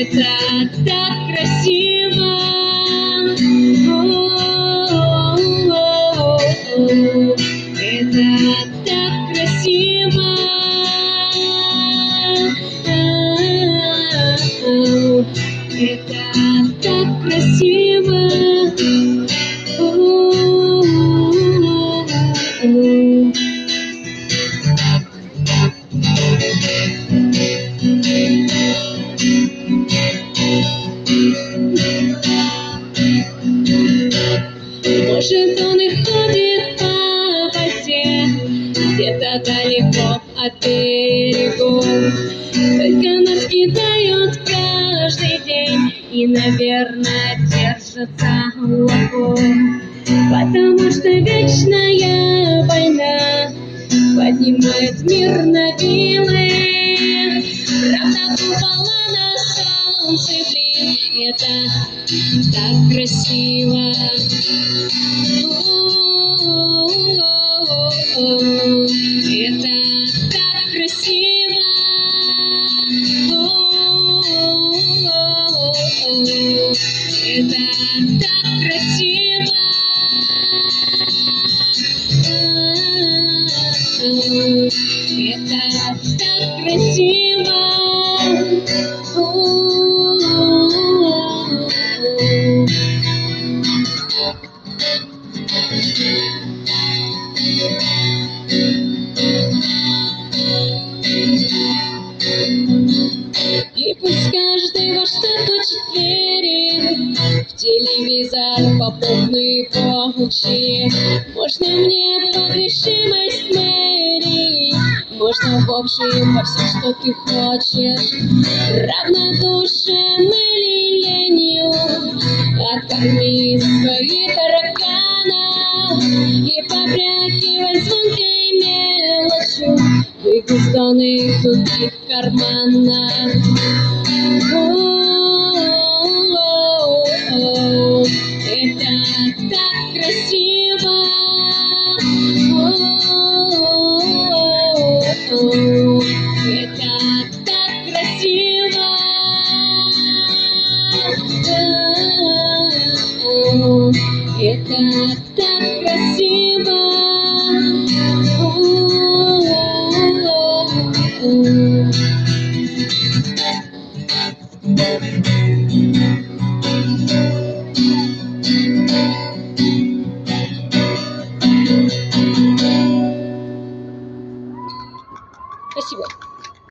Это так красиво. Это так красиво. Это так красиво. Может, он и ходит по воде, где-то далеко от берегов. Только нас кидают каждый день и, наверное, держатся глубоко. Потому что вечная война поднимает мир на вилы. Правда, купола на солнце блин. Это так красиво. Это так красиво. Это так красиво. Это так красиво. И пусть каждый во что хочет верит, в телевизор, попутный получи. Можно мне погрешимость Мэри, можно в общем во все, что ты хочешь. Равнодушен или ленью, откорми свои таракана и побрякивай звонкой мелочью в бездонных тугих карманах. Это так красиво. Это так красиво. Это так красиво.